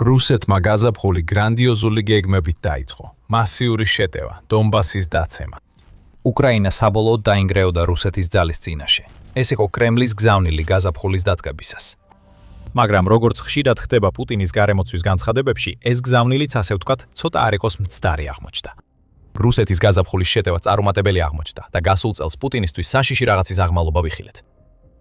რუსეთმა გაზაფხული გრანდიოზული გეგმებით დაიწყო. მასიური შეტევა, დონბასის დაცემა. უკრაინა საბოლოოდ დაინგრეოდა რუსეთის ძალის წინაშე. ეს იყო კრემლის გზავნილი გაზაფხულის დაწყებისას. მაგრამ როგორც ხშირად ხდება პუტინის გარემოცვის განცხადებებში, ეს გზავნილიც ასე ვთქვათ, ცოტა არ იყოს მცდარი აღმოჩნდა. რუსეთის გაზაფხულის შეტევა წარუმატებელი აღმოჩნდა და გასულ წელს პუტინისთვის საშიში რაღაცის აღმავლობა ვიხილეთ.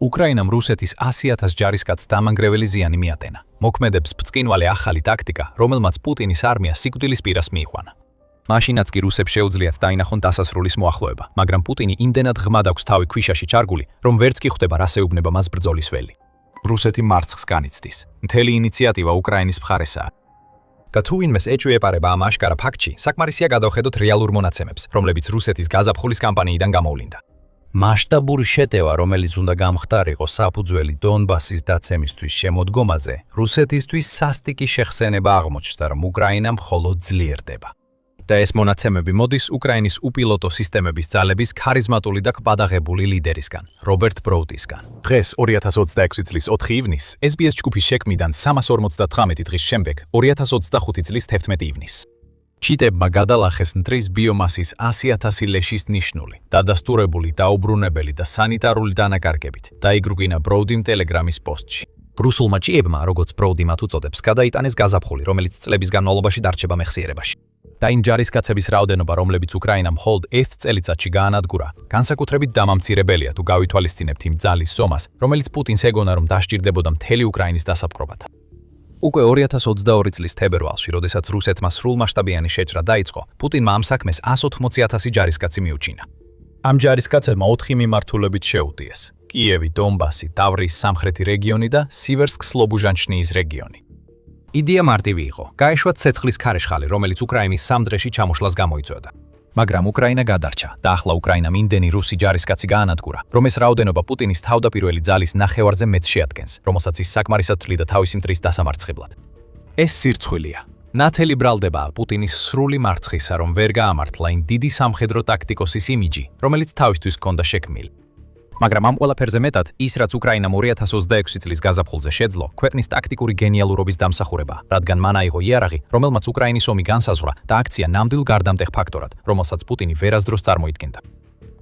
უკრაინამ რუსეთის 100,000 ჯარისკაცს დამანგრეველი ზიანი მიატენა. მოქმედებს ბრწყინვალე ახალი ტაქტიკა, რომელმაც პუტინის არმიას სიკვდილის პირას მიიყვანა. მაშინაც კი რუსებს შეუძლიათ დაინახონ დასასრულის მოახლოება, მაგრამ პუტინი იმდენად ღმად აქვს თავი ქვიშაში ჩარგული, რომ ვერც კი ხვდება რა შეუბნება მას ბრძოლის ველი. რუსეთი მარცხს განიცდის. მთელი ინიციატივა უკრაინის მხარესაა. და თუ ვინმეს ეჭვი-ეპარება ამ აშკარა ფაქტში, საკმარისია გადავხედოთ რეალურ მონაცემებს, რომლებიც რუსეთის გაზაფხულის კამპანიიდან გამოვლინდა. მასშტაბური შეტევა, რომელიც უნდა გამხდარიყო საფუძველი დონბასის დაცემისთვის შემოდგომაზე, რუსეთისთვის სასტიკი შეხსენება აღმოჩნდა, რომ უკრაინა მხოლოდ ძლიერდება. და ეს მონაცემები მოდის უკრაინის უპილოტო სისტემების ძალების ქარიზმატული და კბადაღებული ლიდერისგან, რობერტ ბროუდისგან. დღეს 2026 წლის 4 ივნისს SBS ჯგუფის შექმნიდან 359 დღის შემდეგ 2025 წლის 11 ივნისს. ჩიტებმა გადალახეს ნტრის ბიომასის 100,000 ლეშის ნიშნული, დადასტურებული დაუბრუნებელი და სანიტარული დანაკარგებით, დაიგრუგინა ბროუდიმ ტელეგრამის პოსტში. რუსულმა ჭიებმა, როგორც ბროუდი მათ უწოდებს, გადაიტანეს გაზაფხული, რომელიც წლების განმავლობაში დარჩება მეხსიერებაში. და იმ ჯარისკაცების რაოდენობა, რომლებიც უკრაინამ მხოლოდ 1 წელიწადში გაანადგურა, განსაკუთრებით დამამცირებელია თუ გავითვალისწინებთ იმ ძალის ზომას, რომელიც პუტინს ეგონა, რომ დასჭირდებოდა მთელი უკრაინის დასაპყრობად. უკვე 2022 წლის თებერვალში, როდესაც რუსეთმა სრულმასშტაბიანი შეჭრა დაიწყო, პუტინმა ამ საქმეს 180,000 ჯარისკაცი მიუჩინა. ამ ჯარისკაცებმა 4 მიმართულებით შეუტიეს: კიევი, დონბასი, ტავრის სამხრეთი რეგიონი და სივერსკ-სლობუჟანჩნიის რეგიონი. იდეა მარტივი იყო: გაეშვათ ცეცხლის ქარეშხალი, რომელიც უკრაინის სამდრეში ჩამოშლას გამოიწვევდა. მაგრამ უკრაინა გადარჩა და ახლა უკრაინამ იმდენი რუსი ჯარისკაცი გაანადგურა, რომ ეს რაოდენობა პუტინის თავდაპირველი ძალის ნახევარზე მეტს შეადგენს, რომელსაც ის საკმარისად თვლიდა თავისი მტრის დასამარცხებლად. ეს სირცხვილია. ნათელი ბრალდებაა პუტინის სრული მარცხისა, რომ ვერ გაამართლა იმ დიდი სამხედრო ტაქტიკოსის იმიჯი, რომელიც თავისთვის ჰქონდა შექმნილი. მაგრამ ამ ყველაფერზე მეტად, ის რაც უკრაინამ 2026 წლის გაზაფხულზე შეძლო, ქვეყნის ტაქტიკური გენიალურობის დამსახურება, რადგან მან აიღო იარაღი, რომელმაც უკრაინის ომი განსაზღვრა და აქცია ნამდვილ გარდამტეხ ფაქტორად, რომელსაც პუტინი ვერასდროს წარმოიდგენდა.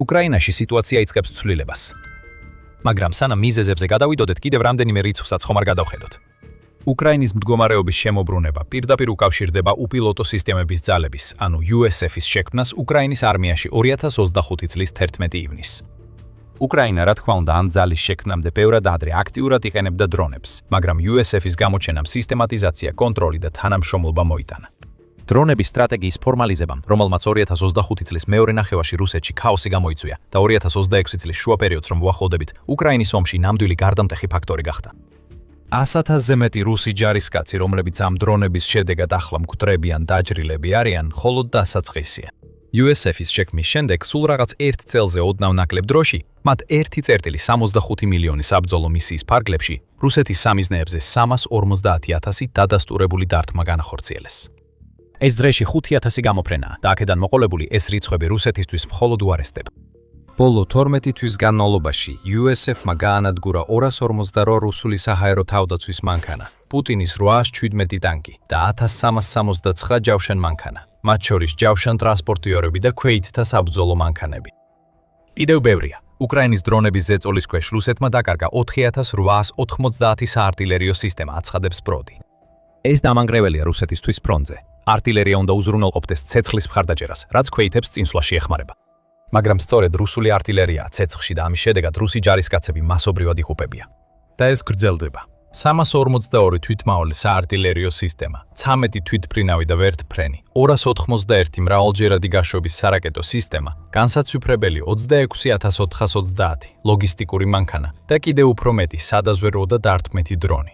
უკრაინაში სიტუაცია იწყებს ცვლილებას. მაგრამ სანამ მიზეზებზე გადავიდოდეთ, კიდევ რამდენიმე რიცხვსაც ხომ არ გადავხედოთ. უკრაინის მდგომარეობის შემოbrunება პირდაპირ უკავშირდება უპილოტო სისტემების ძალების, ანუ USF-ის შექმნას უკრაინის არმიაში 2025 წლის 11 ივნისს. უკრაინა, რა თქმა უნდა, ამ ძალის შექმნამდე ბევრად ადრე აქტიურად იყენებდა დრონებს, მაგრამ USF-ის გამოჩენამ სისტემატიზაცია, კონტროლი და თანამშრომლობა მოიტანა. დრონების სტრატეგიის ფორმალიზებამ, რომელმაც 2025 წლის მეორე ნახევარში რუსეთში ქაოსი გამოიწვია და 2026 წლის შუა პერიოდს რომ ვუახლოვდებით, უკრაინის ომში ნამდვილი გარდამტეხი ფაქტორი გახდა. 100,000-ზე მეტი რუსი ჯარისკაცი, რომლებიც ამ დრონების შედეგად ახლა მკვდრებიან დაჯრილები არიან, მხოლოდ დასაწყისია. USF-ის შექმნის შემდეგ სულ რაღაც 1 წელზე ოდნავ ნაკლებ დროში, მათ 1,65 მილიონი საბრძოლო მისიის ფარგლებში რუსეთის სამიზნეებზე 350,000 დადასტურებული დარტყმა განახორციელეს. ეს დრეში 5,000 გამოფრენაა და აქედან მოყოლებული ეს რიცხვები რუსეთისთვის მხოლოდ უარესდება. ბოლო 12 თვის განმავლობაში USF-მა გაანადგურა 252 რუსული საჰაერო თავდაცვის მანქანა, პუტინის 817 ტანკი და 1369 ჯავშან მანქანა, მათ შორის ჯავშან ტრანსპორტიორები და ქვეითთა საბრძოლო მანქანები. კიდევ ბევრია. უკრაინის დრონების ზეწოლის ქვეშ რუსეთმა დაკარგა 4,890 საარტილერიო სისტემა, აცხადებს ბროდი. ეს დამანგრეველია რუსეთისთვის ფრონტზე. არტილერია უნდა უზრუნველყოფდეს ცეცხლის მხარდაჭერას, რაც ქვეითებს წინსვლაში ეხმარება. მაგრამ სწორედ რუსული არტილერია ცეცხლში და ამის შედეგად რუსი ჯარისკაცები მასობრივად იხუპებია. და ეს გრძელდება. 342 თვითმაორი საარტილერიო სისტემა, 13 თვითფრინავი და ვერტფრენი, 291 მრავალჯერადი გაშვების სარაკეტო სისტემა, განსაცვიფრებელი 26,430, ლოგისტიკური მანქანა და კიდევ უფრო მეტი სადაზვერვო და დარტყმითი დრონი.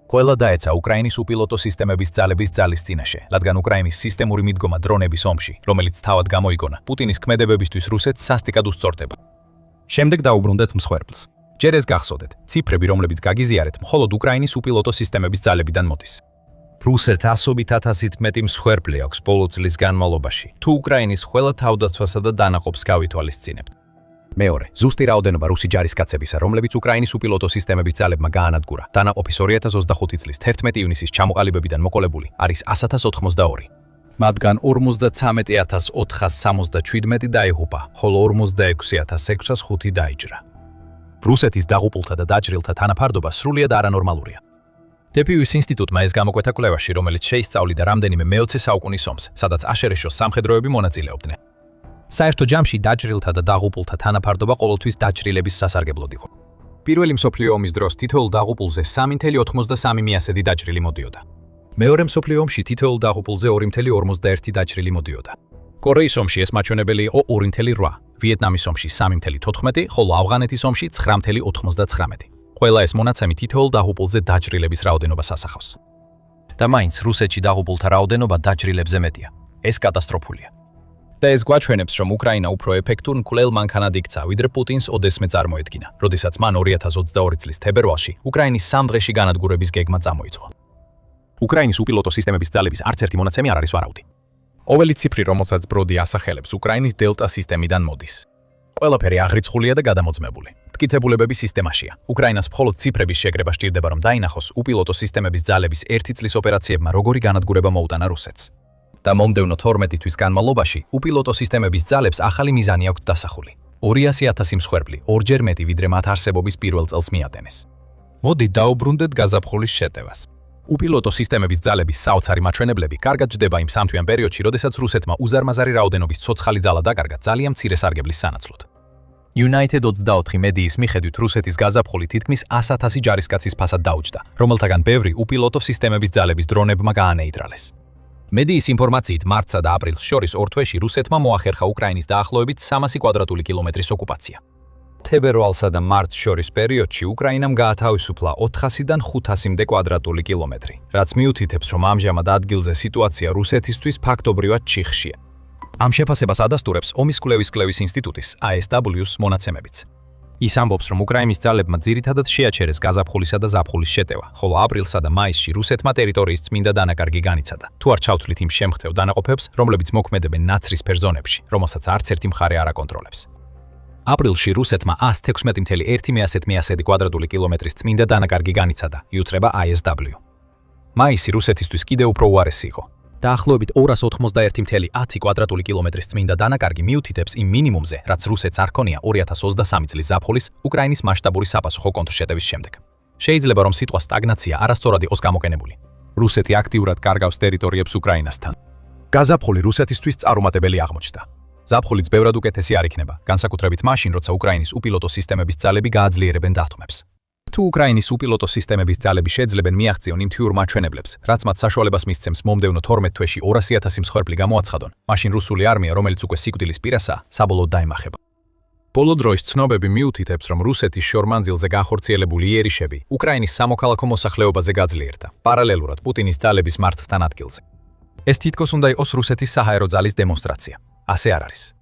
ყველა დაეცა უკრაინის უპილოტო სისტემების ძალების ძალის წინაშე, რადგან უკრაინის სისტემური მიდგომა დრონების ომში, რომელიც თავად გამოიგონა, პუტინის ქმედებებისთვის რუსეთს სასტიკად უსწორდება. შემდეგ დაუბრუნდეთ მსხვერპლს. ჯერ ეს გახსოვდეთ, ციფრები, რომლებიც გაგიზიარეთ, მხოლოდ უკრაინის უპილოტო სისტემების ძალებიდან მოდის. რუსეთს 100,000-ით მეტი მსხვერპლი აქვს ბოლო წლის განმავლობაში, თუ უკრაინის ყველა თავდაცვასა და დანაყოფს გავითვალისწინებთ. მეორე, ზუსტი რაოდენობა რუსი ჯარისკაცებისა, რომლებიც უკრაინის უპილოტო სისტემების ძალებმა გაანადგურა, დანაყოფის 2025 წლის 11 ივნისის ჩამოყალიბებიდან მოყოლებული არის 10082. მათგან 53467 დაიღუპა, ხოლო 46605 დაიჭრა. რუსეთის დაღუპულთა და დაჭრილთა თანაფარდობა სრულიად არანორმალურია. TPU-ის ინსტიტუტმა ეს გამოკვეთა კვლევაში, რომელიც შეისწავლიდა რამდენიმე მე-20 საუკუნის ომს, სადაც აშერეშოს სამხედროები მონაწილეობდნენ. საერთო ჯამში დაჭრილთა და დაღუპულთა თანაფარდობა ყოველთვის დაჭრილების სასარგებლოდ იყო. პირველი მსოფლიო ომის დროს თითოეულ დაღუპულზე 3.83 მიასედი დაჭრილი მოდიოდა. მეორე მსოფლიო ომში თითოეულ დაღუპულზე 2.51 დაჭრილი მოდიოდა. კორეის ომში ეს მაჩვენებელი იყო 2.8, ვიეტნამის ომში 3.14, ხოლო ავღანეთის ომში 9.99. ყველა ეს მონაცემი თითოეულ დაღუპულზე დაჭრილების რაოდენობას ასახავს. და მაინც რუსეთში დაღუპულთა რაოდენობა დაჭრილებზე მეტია. ეს კატასტროფულია. და ეს გვაჩვენებს, რომ უკრაინა უფრო ეფექტურ მკვლელ მანქანად იქცა, ვიდრე პუტინს ოდესმე წარმოედგინა, როდესაც მან 2022 წლის თებერვალში უკრაინის 3 დღეში განადგურების გეგმა წამოიწყო. უკრაინის უპილოტო სისტემების ძალების არც ერთი მონაცემი არ არის ვარაუდი. ყოველი ციფრი, რომელსაც ბროდი ასახელებს, უკრაინის დელტა სისტემიდან მოდის. ყველაფერი აღრიცხულია და გადამოწმებული. მტკიცებულებების სისტემაშია. უკრაინას მხოლოდ ციფრების შეკრება სჭირდება, რომ დაინახოს უპილოტო სისტემების ძალების 1 წლის ოპერაციებმა როგორი განადგურება მოუტანა რუსეთს. და მომდევნო 12 თვის განმავლობაში უპილოტო სისტემების ძალებს ახალი მიზანი აქვთ დასახული. 200,000 მსხვერპლი, ორჯერ მეტი ვიდრე მათ არსებობის პირველ წელს მიატენეს. მოდით დაუბრუნდეთ გაზაფხულის შეტევას. უპილოტო სისტემების ძალების საოცარი მაჩვენებლები კარგად ჯდება იმ სამთვიან პერიოდში, როდესაც რუსეთმა უზარმაზარი რაოდენობის ცოცხალი ძალა დაკარგა ძალიან მცირე სარგებლის სანაცვლოდ. United 24 მედიის მიხედვით რუსეთის გაზაფხული თითქმის 100,000 ჯარისკაცის ფასად დაუჯდა, რომელთაგან ბევრი უპილოტო სისტემების ძალების დრონებმა გაანეიტრალეს. მედიის ინფორმაციით მარტსა და აპრილს შორის ორ თვეში რუსეთმა მოახერხა უკრაინის დაახლოებით 300 კვადრატული კილომეტრის ოკუპაცია. თებერვალსა და მარტს შორის პერიოდში უკრაინამ გაათავისუფლა 400-დან 500-მდე კვადრატული კილომეტრი, რაც მიუთითებს, რომ ამჟამად ადგილზე სიტუაცია რუსეთისთვის ფაქტობრივად ჩიხშია. ამ შეფასებას ადასტურებს ომის კვლევის ინსტიტუტის ASW-ს მონაცემებიც. ის ამბობს, რომ უკრაინის ძალებმა ძირითადად შეაჩერეს გაზაფხულისა და ზაფხულის შეტევა, ხოლო აპრილსა და მაისში რუსეთმა ტერიტორიის წმინდა დანაკარგი განიცადა. თუ არ ჩავთვლით იმ შემღწევ დანაყოფებს, რომლებიც მოქმედებენ ნაცრისფერ ზონებში, რომელსაც არც ერთი მხარე არ აკონტროლებს. აპრილში რუსეთმა 116.1 კვადრატული კილომეტრის წმინდა დანაკარგი განიცადა, იუწრება ASW. მაისი რუსეთისთვის კიდევ უფრო უარესი იყო. დაახლოებით 281.10 კვადრატული კილომეტრის წმინდა დანაკარგი მიუთითებს იმ მინიმუმზე, რაც რუსეთს არ ქონია 2023 წლის ზაფხულის უკრაინის მასშტაბური საპასუხო კონტრშეტევის შემდეგ. შეიძლება რომ სიტყვა სტაგნაცია არასწორად იყოს გამოყენებული. რუსეთი აქტიურად კარგავს ტერიტორიებს უკრაინასთან. გაზაფხული რუსეთისთვის წარუმატებელი აღმოჩნდა. ზაფხულიც ბევრად უკეთესი არ იქნება, განსაკუთრებით მაშინ, როცა უკრაინის უპილოტო სისტემების ძალები გააძლიერებენ დათმობს. თუ უკრაინის უპილოტო სისტემების ძალები შეძლებენ მიაღწიონ იმ თიურ მაჩვენებლებს, რაც მათ საშუალებას მისცემს მომდევნო 12 თვეში 200,000 მსხვერპლი გამოაცხადონ, მაშინ რუსული არმია, რომელიც უკვე სიკვდილის პირასაა, საბოლოოდ დაემახება. ბოლო დროის ცნობები მიუთითებს, რომ რუსეთის შორმანძილზე განხორციელებული იერიშები უკრაინის სამოქალაქო მოსახლეობაზე გაძლიერდა, პარალელურად პუტინის ძალების მარცხთან ადგილზე. ეს თითქოს უნდა იყოს რუსეთის საჰაერო ძალის დემონსტრაცია. ასე არ არის.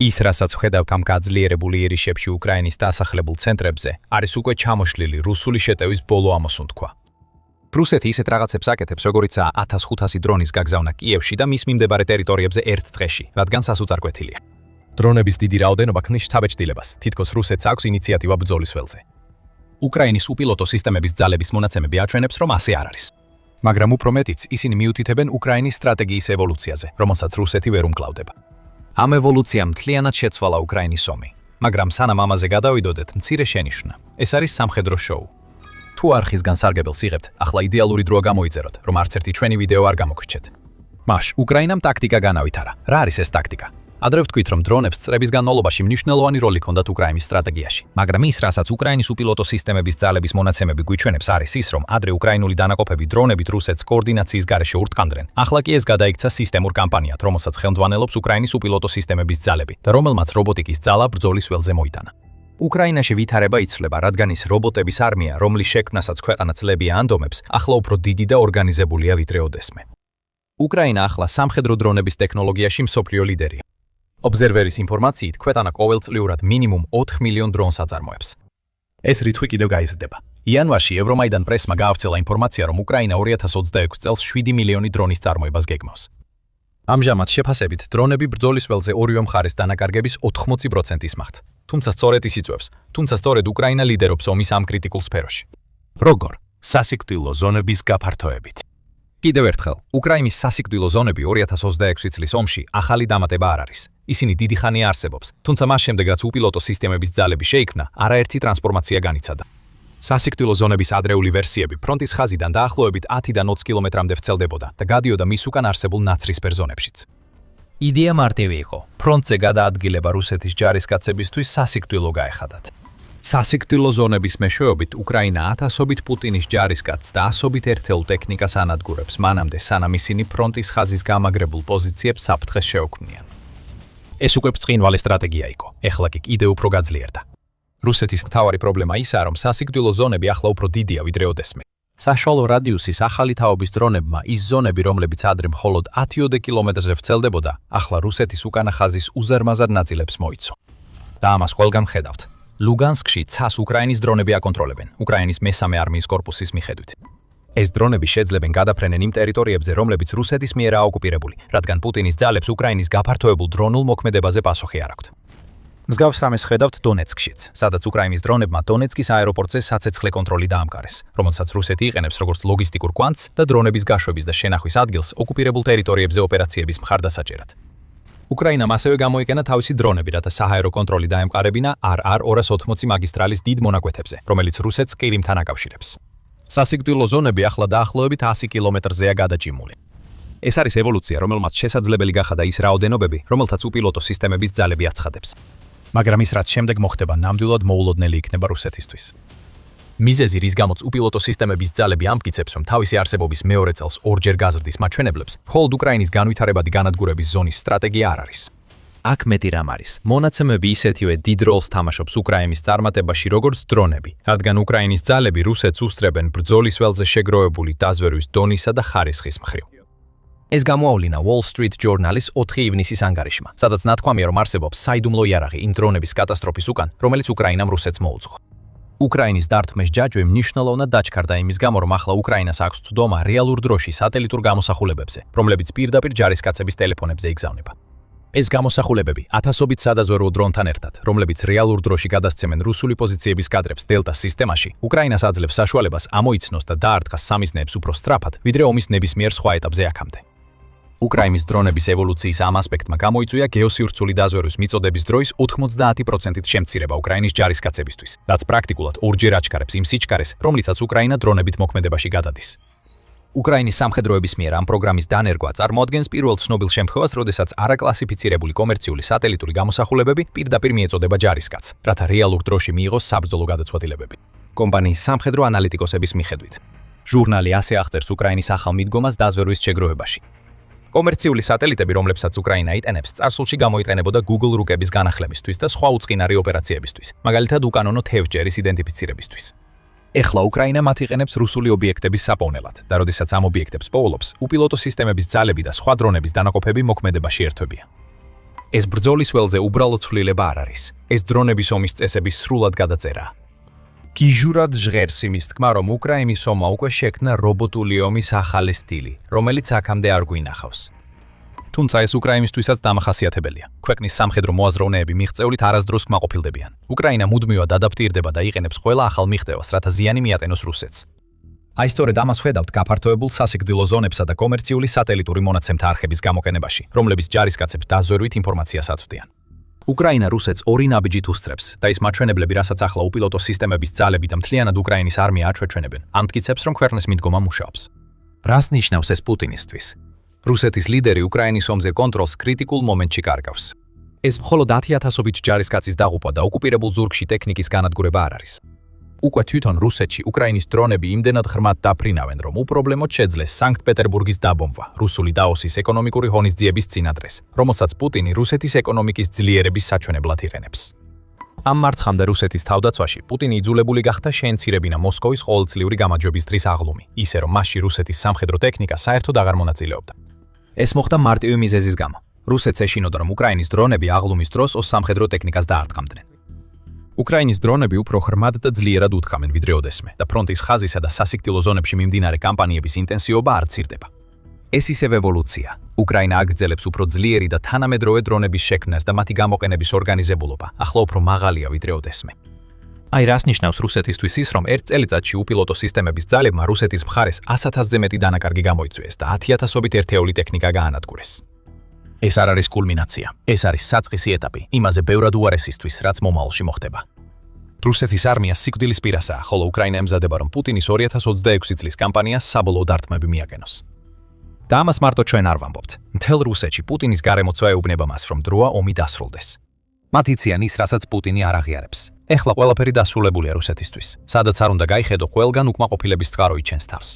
ის, რასაც ვხედავთ ამ გაძლიერებული იერიშებში უკრაინის დასახლებულ ცენტრებზე, არის უკვე ჩამოშლილი რუსული შეტევის ბოლო ამოსუნთქვა. რუსეთი ისეთ რაღაცებს აკეთებს, როგორიცაა 1500 დრონის გაგზავნა კიევში და მის მიმდებარე ტერიტორიებზე ერთ დღეში, რადგან სასუწარკვეთილია. დრონების დიდი რაოდენობა ქმნის შთაბეჭდილებას, თითქოს რუსეთს აქვს ინიციატივა ბრძოლის ველზე. უკრაინის უპილოტო სისტემების ძალების მონაცემები აჩვენებს, რომ ასე არ არის. მაგრამ უფრო მეტიც, ისინი მიუთითებენ უკრაინის სტრატეგიის ევოლუციაზე, რომელსაც რუსეთი ვერ უმკლავდება. ამ ევოლუციამ მთლიანად შეცვალა უკრაინის ომი, მაგრამ სანამ ამაზე გადავიდოდეთ, მცირე შენიშვნა. ეს არის სამხედრო შოუ. თუ არხისგან სარგებელს იღებთ, ახლა იდეალური დროა გამოიწეროთ, რომ არც ერთი ჩვენი ვიდეო არ გამოგრჩეთ. მაშ, უკრაინამ ტაქტიკა განავითარა. რა არის ეს ტაქტიკა? ადრე ვთქვით, რომ დრონებს წრების განმავლობაში მნიშვნელოვანი როლი ჰქონდათ უკრაინის სტრატეგიაში. მაგრამ ის, რასაც უკრაინის უპილოტო სისტემების ძალების მონაცემები გვიჩვენებს, არის ის, რომ ადრე უკრაინული დანაყოფები დრონებით რუსეთს კოორდინაციის გარეშე ურტყამდნენ. ახლა კი ეს გადაიქცა სისტემურ კამპანიად, რომელსაც ხელმძღვანელობს უკრაინის უპილოტო სისტემების ძალები და რომელმაც რობოტიკის ძალა ბრძოლის ველზე მოიტანა. უკრაინაში ვითარება იცვლება, რადგან ის რობოტების არმია, რომლის შექმნასაც ქვეყანა წლებია ანდომებს, ახლა უფრო დიდი და ორგანიზებულია ვიდრე ოდესმე. უკრაინა ახლა სამხედრო დრონების ტექნოლოგიაში მსოფლიო ლიდერია. ობზერვერის ინფორმაციით, ქვეყანა ყოველწლიურად მინიმუმ 4 მილიონ დრონს აწარმოებს. ეს რიცხვი კიდევ გაიზრდება. იანვარში ევრომაიდან პრესმა გაავრცელა ინფორმაცია, რომ უკრაინა 2026 წელს 7 მილიონი დრონის წარმოებას გეგმავს. ამჟამად შეფასებით დრონები ბრძოლის ველზე ორივე მხარეს დანაკარგების 80% ისმახთ. თუმცა სწორედ ის იწვევს, თუმცა სწორედ უკრაინა ლიდერობს ომის ამ კრიტიკულ სფეროში. როგორ? სასიკვდილო ზონების გაფართოებით. კიდევ ერთხელ, უკრაინის სასიკვდილო ზონები 2026 წლის ომში ახალი დამატება არ არის. ისინი დიდი ხანია არსებობს, თუმცა მას შემდეგ რაც უპილოტო სისტემების ძალები შეიქმნა, არაერთი ტრანსფორმაცია განიცადა. სასიკვდილო ზონების ადრეული ვერსიები ფრონტის ხაზიდან დაახლოებით 10-დან 20 კილომეტრამდე ვრცელდებოდა და გადიოდა მის უკან არსებულ ნაცრისფერ ზონებშიც. იდეა მარტივი იყო. ფრონტზე გადაადგილება რუსეთის ჯარისკაცებისთვის სასიკვდილო გაეხადათ. სასიკვდილო ზონების მეშვეობით უკრაინა ათასობით პუტინის ჯარისკაცს და ასობით ერთეულ ტექნიკას ანადგურებს მანამდე, სანამ ისინი ფრონტის ხაზის გამაგრებულ პოზიციებს საფრთხეს შეუქმნიან. ეს უკვე ბრწყინვალე სტრატეგია იყო, ეხლა კი კიდევ უფრო გაძლიერდა. რუსეთის მთავარი პრობლემა ისაა, რომ სასიკვდილო ზონები ახლა უფრო დიდია ვიდრე ოდესმე. საშუალო რადიუსის ახალი თაობის დრონებმა ის ზონები, რომლებიც ადრე მხოლოდ 10-20 კილომეტრზე ვრცელდებოდა, ახლა რუსეთის უკანა ხაზის უზარმაზარ ნაწილებს მოიცვა. და ამას ყველგან ხედავთ. ლუგანსკში ცას უკრაინის დრონები აკონტროლებენ, უკრაინის მესამე არმიის კორპუსის მიხედვით. ეს დრონები შეძლებენ გადაფრენენ იმ ტერიტორიებზე, რომლებიც რუსეთის მიერ აოკუპირებული, რადგან პუტინის ძალებს უკრაინის გაფართოებულ დრონულ მოქმედებაზე პასუხი არ აქვთ. მსგავს რამეს ხედავთ დონეცკშიც, სადაც უკრაინის დრონებმა დონეცკის აეროპორტზე საცეცხლე კონტროლი დაამყარეს, რომელსაც რუსეთი იყენებს როგორც ლოგისტიკურ კვანძს და დრონების გაშვების და შენახვის ადგილს ოკუპირებულ ტერიტორიებზე ოპერაციების მხარდასაჭერად. უკრაინამ ასევე გამოიყენა თავისი დრონები, რათა საჰაერო კონტროლი დაემყარებინა RR-280 მაგისტრალის დიდ მონაკვეთებზე, რომელიც რუსეთს ყირიმთან აკავშირებს. სასიკვდილო ზონები ახლა დაახლოებით 100 კილომეტრზეა გადაჭიმული. ეს არის ევოლუცია, რომელმაც შესაძლებელი გახადა ის რაოდენობები, რომელთაც უპილოტო სისტემების ძალები აცხადებს. მაგრამ ის რაც შემდეგ მოხდება, ნამდვილად მოულოდნელი იქნება რუსეთისთვის. მიზეზი, რის გამოც უპილოტო სისტემების ძალები ამტკიცებს, რომ თავისი არსებობის მეორე წელს ორჯერ გაზრდის მაჩვენებლებს, მხოლოდ უკრაინის განვითარებადი განადგურების ზონის სტრატეგია არ არის. აქ მეტი რამ არის. მონაცემები ისეთივე დიდ როლს თამაშობს უკრაინის წარმატებაში, როგორც დრონები, რადგან უკრაინის ძალები რუსეთს უსწრებენ ბრძოლის ველზე შეგროვებული დაზვერვის დონისა და ხარისხის მხრივ. ეს გამოავლინა Wall Street Journal-ის 4 ივნისის ანგარიშმა, სადაც ნათქვამია, რომ არსებობს საიდუმლო იარაღი იმ დრონების კატასტროფის უკან, რომელიც უკრაინამ რუსეთს მოუძღვა. უკრაინის დართმეს ჯაჭვი მნიშვნელოვნად დაჩქარდა იმის გამო, რომ ახლა უკრაინას აქვს ცდომა რეალურ დროში სატელიტურ გამოსახულებებზე, რომლებიც პირდაპირ ჯარისკაცების ტელეფონებზე იგზავნება. ეს გამოსახულებები ათასობით სადაზვერვო დრონთან ერთად, რომლებიც რეალურ დროში გადასცემენ რუსული პოზიციების კადრებს დელტას სისტემაში, უკრაინას აძლევს საშუალებას ამოიცნოს და დაარტყას სამიზნეებს უფრო სწრაფად, ვიდრე ომის ნებისმიერ სხვა ეტაპზე აქამდე. უკრაინის დრონების ევოლუციის ამ ასპექტმა გამოიწვია გეოსივრცული დაზვერვის მიწოდების დროის 90%-ით შემცირება უკრაინის ჯარისკაცებისთვის, რაც პრაქტიკულად ორჯერ აჩქარებს იმ სიჩქარეს, რომლითაც უკრაინა დრონებით მოქმედებაში გადადის. უკრაინის სამხედროების მიერ ამ პროგრამის დანერგვა წარმოადგენს პირველ ცნობილ შემთხვევას, როდესაც არაკლასიფიცირებული კომერციული სატელიტური გამოსახულებები პირდაპირ მიეწოდება ჯარისკაცს, რათა რეალურ დროში მიიღოს საბრძოლო გადაწყვეტილებები. კომპანიის სამხედრო ანალიტიკოსების მიხედვით, ჟურნალი ასე აღწერს უკრაინის ახალ მიდგომას დაზვერვის შეგროვებაში. კომერციული სატელიტები, რომლებსაც უკრაინა იტენებს, წარსულში გამოიყენებოდა Google რუკების განახლებისთვის და სხვა უწყინარი ოპერაციებისთვის, მაგალითად უკანონო თევჯერის იდენტიფიცირებისთვის. ეხლა უკრაინა მათ იყენებს რუსული ობიექტების საპოვნელად და როდესაც ამ ობიექტებს პოულობს, უპილოტო სისტემების ძალები და სხვა დრონების დანაყოფები მოქმედებაში ერთვებიან. ეს ბრძოლის ველზე უბრალოდ ცვლილება არ არის. ეს დრონების ომის წესების სრულად გადაწერაა. გიჟურად ჟღერს იმის თქმა, რომ უკრაინის ომმა უკვე შექმნა რობოტული ომის ახალი სტილი, რომელიც აქამდე არ გვინახავს. თუმცა ეს უკრაინისთვისაც დამახასიათებელია. ქვეყნის სამხედრო მოაზროვნეები მიღწევლით არასდროს კმაყოფილდებიან. უკრაინა მუდმივად ადაპტირდება და იყენებს ყველა ახალ მიღწევას, რათა ზიანი მიატენოს რუსეთს. აი სწორედ ამას ხედავთ გაფართოებულ სასიკვდილო ზონებსა და კომერციული სატელიტური მონაცემთა არხების გამოყენებაში, რომლებიც ჯარისკაცებს დაზვერვით ინფორმაციას აწვდიან. უკრაინა რუსეთს ორი ნაბიჯით უსწრებს და ის მაჩვენებლები, რასაც ახლა უპილოტო სისტემების ძალები და მთლიანად უკრაინის არმია აჩვენებენ, ამტკიცებს, რომ ქვეყნის მიდგომა მუშაობს. რას ნიშნავს ეს პუტინისთვის? რუსეთის ლიდერი უკრაინის ომზე კონტროლს კრიტიკულ მომენტში კარგავს. ეს მხოლოდ 10,000-ობით ჯარისკაცის დაღუპვა და ოკუპირებულ ზურგში ტექნიკის განადგურება არ არის. უკვე თვითონ რუსეთში უკრაინის დრონები იმდენად ღრმად დაფრინავენ, რომ უპრობლემოდ შეძლეს სანქტ-პეტერბურგის დაბომბვა, რუსული დაოსის ეკონომიკური ღონისძიების წინადრეს, რომელსაც პუტინი რუსეთის ეკონომიკის ძლიერების საჩვენებლად იყენებს. ამ მარცხამდე რუსეთის თავდაცვაში პუტინი იძულებული გახდა შეენცირებინა მოსკოვის ყოველწლიური გამარჯვების დღის აღლუმი, ისე რომ მასში რუსეთის სამხედრო ტექნიკა საერთოდ აღარ მონაწილეობდა. ეს მოხდა მარტივი მიზეზის გამო. რუსეთს ეშინოდა, რომ უკრაინის დრონები აღლუმის დროს სამხედრო ტექნიკას დაარტყამდნენ. უკრაინის დრონები უფრო ღრმად და ძლიერად უთხამენ ვიდრე ოდესმე და ფრონტის ხაზისა და სასიკვდილო ზონებში მიმდინარე კამპანიების ინტენსივობა არ ცირდება. ეს ისევ ევოლუცია. უკრაინა აგრძელებს უფრო ძლიერი და თანამედროვე დრონების შექმნას და მათი გამოყენების ორგანიზებულობა, ახლა უფრო მაღალია ვიდრე ოდესმე. აი რას ნიშნავს რუსეთისთვის ის, რომ ერთ წელიწადში უპილოტო სისტემების ძალებმა რუსეთის მხარეს 100,000-ზე მეტი დანაკარგი გამოიწვიეს და 10,000-ობით ერთეული ტექნიკა გაანადგურეს. ეს არ არის კულმინაცია. ეს არის საწყისი ეტაპი, იმაზე ბევრად უარესისთვის, რაც მომავალში მოხდება. რუსეთის არმია სიკვდილის პირასაა, ხოლო უკრაინა ემზადება, რომ პუტინის 2026 წლის კამპანიას საბოლოო დარტყმები მიაგენოს. და ამას მარტო ჩვენ არ ვამბობთ. მთელ რუსეთში პუტინის გარემოცვა ეუბნება მას, რომ დროა ომი დასრულდეს. მათ იციან ის, რასაც პუტინი არ აღიარებს. ეხლა ყველაფერი დასრულებულია რუსეთისთვის. სადაც არ უნდა გაიხედო, ყველგან უკმაყოფილების წყარო იჩენს თავს.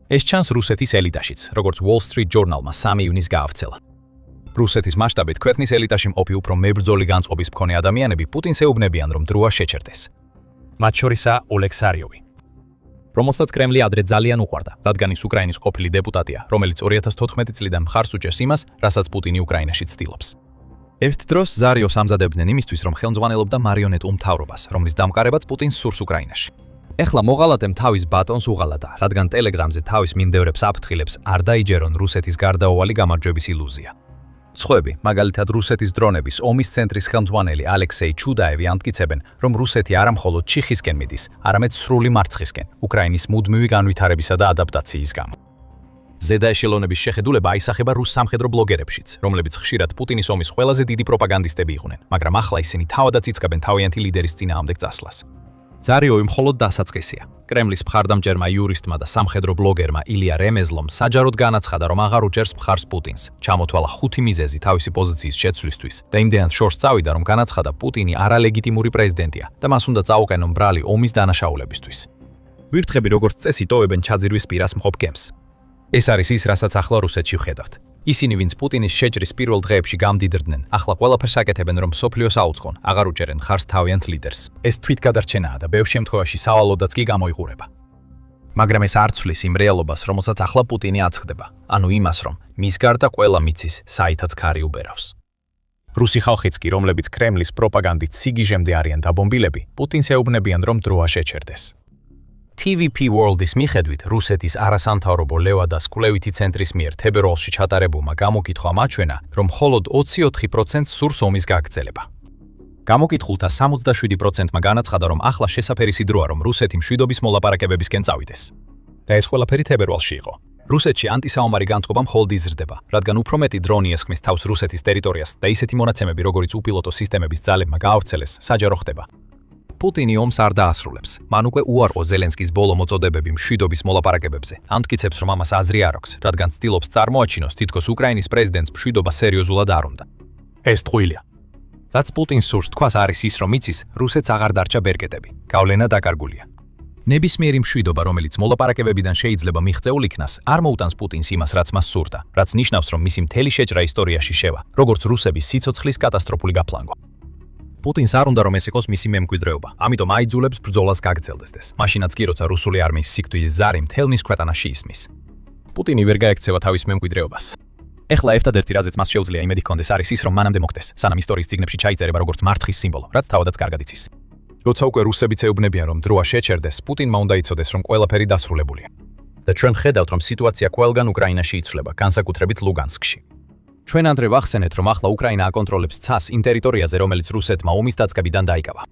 ეს ჩანს რუსეთის ელიტაშიც, როგორც Wall Street Journal-მა 3 ივნის გაავრცელა. რუსეთის მასშტაბით ქვეყნის ელიტაში მყოფი უფრო მებრძოლი განწყობის მქონე ადამიანები პუტინს ეუბნებიან, რომ დროა შეჩერდეს. მათ შორისაა ოლეგ სარიოვი, რომელსაც კრემლი ადრე ძალიან უყვარდა, რადგან ის უკრაინის ყოფილი დეპუტატია, რომელიც 2014 წლიდან მხარს უჭერს იმას, რასაც პუტინი უკრაინაში ცდილობს. ერთ დროს ზარიოს ამზადებდნენ იმისთვის, რომ ხელმძღვანელობდა მარიონეტულ მთავრობას, რომლის დამყარებაც პუტინს სურს უკრაინაში. ეხლა მოღალატემ თავის ბატონს უღალატა, რადგან ტელეგრამზე თავის მინდევრებს აფრთხილებს არ დაიჯერონ რუსეთის გარდაუვალი გამარჯვების ილუზია. სხვები, მაგალითად რუსეთის დრონების ომის ცენტრის ხელმძღვანელი ალექსეი ჩუდაევი ამტკიცებენ, რომ რუსეთი არა მხოლოდ ჩიხისკენ მიდის, არამედ სრული მარცხისკენ, უკრაინის მუდმივი განვითარებისა და ადაპტაციის გამო. ზედა ეშელონების შეხედულება აისახება რუს სამხედრო ბლოგერებშიც, რომლებიც ხშირად პუტინის ომის ყველაზე დიდი პროპაგანდისტები იყვნენ, მაგრამ ახლა ისინი თავადაც იწყებენ თავიანთი ლიდერის წინააღმდეგ წასვლას. ზარიოვი მხოლოდ დასაწყისია. კრემლის მხარდამჭერმა იურისტმა და სამხედრო ბლოგერმა ილია რემეზლომ საჯაროდ განაცხადა, რომ აღარ უჭერს მხარს პუტინს. ჩამოთვალა 5 მიზეზი თავისი პოზიციის შეცვლისთვის და იმდენად შორს წავიდა, რომ განაცხადა პუტინი არალეგიტიმური პრეზიდენტია და მას უნდა წაუყენონ ბრალი ომის დანაშაულებისთვის. ვირთხები როგორც წესი ტოვებენ ჩაძირვის პირას მყოფ გემს. ეს არის ის, რასაც ახლა რუსეთში ვხედავთ. ისინი, ვინც პუტინის შეჭრის პირველ დღეებში გამდიდრდნენ, ახლა ყველაფერს აკეთებენ, რომ მსოფლიოს აუწყონ, აღარ უჭერენ მხარს თავიანთ ლიდერს. ეს თვითგადარჩენაა და ბევრ შემთხვევაში სავალოდაც კი გამოიყურება. მაგრამ ეს არ ცვლის იმ რეალობას, რომელსაც ახლა პუტინი აცხდება, ანუ იმას, რომ მის გარდა ყველა მიცის, საითაც ქარი უბერავს. რუსი ხალხიც კი, რომლებიც კრემლის პროპაგანდით სიგიჟემდე არიან დაბომბილები, პუტინს ეუბნებიან, რომ დროა შეჩერდეს. TVP World-ის მიხედვით, რუსეთის არასამთავრობო ლევადას კვლევითი ცენტრის მიერ თებერვალში ჩატარებულმა გამოკითხვამ აჩვენა, რომ მხოლოდ 24% სურს ომის გაგრძელება. გამოკითხულთა 77%-მა განაცხადა, რომ ახლა შესაფერისი დროა, რომ რუსეთი მშვიდობის მოლაპარაკებებისკენ წავიდეს. და ეს ყველაფერი თებერვალში იყო. რუსეთში ანტისაომარი განწყობა მხოლოდ იზრდება, რადგან უფრო მეტი დრონი ესხმის თავს რუსეთის ტერიტორიას და ისეთი მონაცემები, როგორიც უპილოტო სისტემების ძალებმა გაავრცელეს, საჯარო ხდება. პუტინი ომს არ დაასრულებს. მან უკვე უარყო ზელენსკის ბოლო მოწოდებები მშვიდობის მოლაპარაკებებზე. ამტკიცებს, რომ ამას აზრი არ აქვს, რადგან ცდილობს წარმოაჩინოს, თითქოს უკრაინის პრეზიდენტს მშვიდობა სერიოზულად არ უნდა. ეს ტყუილია. რაც პუტინს სურს თქვას არის ის, რომ იცის, რუსეთს აღარ დარჩა ბერკეტები. გავლენა დაკარგულია. ნებისმიერი მშვიდობა, რომელიც მოლაპარაკებებიდან შეიძლება მიღწეულ იქნას, არ მოუტანს პუტინს იმას, რაც მას სურდა, რაც ნიშნავს, რომ მისი მთელი შეჭრა ისტორიაში შევა, როგორც რუსების სიცოცხლის კატასტროფული გაფლანგვა. პუტინს არ უნდა რომ ეს იყოს მისი მემკვიდრეობა, ამიტომ აიძულებს ბრძოლას გაგრძელდეს. მაშინაც კი როცა რუსული არმიის სიკვდილის ზარი მთელ მის ქვეყანაში ისმის. პუტინი ვერ გაექცევა თავის მემკვიდრეობას. ეხლა ერთადერთი რაზეც მას შეუძლია იმედი ჰქონდეს არის ის, რომ მანამდე მოხდეს, სანამ ისტორიის წიგნებში ჩაიწერება როგორც მარცხის სიმბოლო, რაც თავადაც კარგად იცის. როცა უკვე რუსებიც ეუბნებიან, რომ დროა შეჩერდეს, პუტინმა უნდა იცოდეს, რომ ყველაფერი დასრულებულია. და ჩვენ ხედავთ, რომ სიტუაცია ყველგან უკრაინაში იცვლება, განსაკუთრებით ლუგანსკში. ჩვენ ადრე ვახსენეთ, რომ ახლა უკრაინა აკონტროლებს ცას იმ ტერიტორიაზე, რომელიც რუსეთმა ომის დაწყებიდან დაიკავა.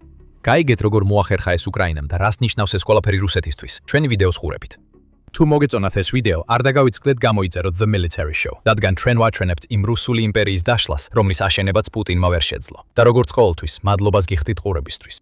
გაიგეთ, როგორ მოახერხა ეს უკრაინამ და რას ნიშნავს ეს ყველაფერი რუსეთისთვის. ჩვენი ვიდეოს ხურებით. თუ მოგეწონათ ეს ვიდეო, არ დაგავიწყდეთ გამოიწეროთ The Military Show, რადგან ჩვენ ვაჩვენებთ იმ რუსული იმპერიის დაშლას, რომლის აშენებაც პუტინმა ვერ შეძლო. და როგორც ყოველთვის, მადლობას გიხდით ყურებისთვის.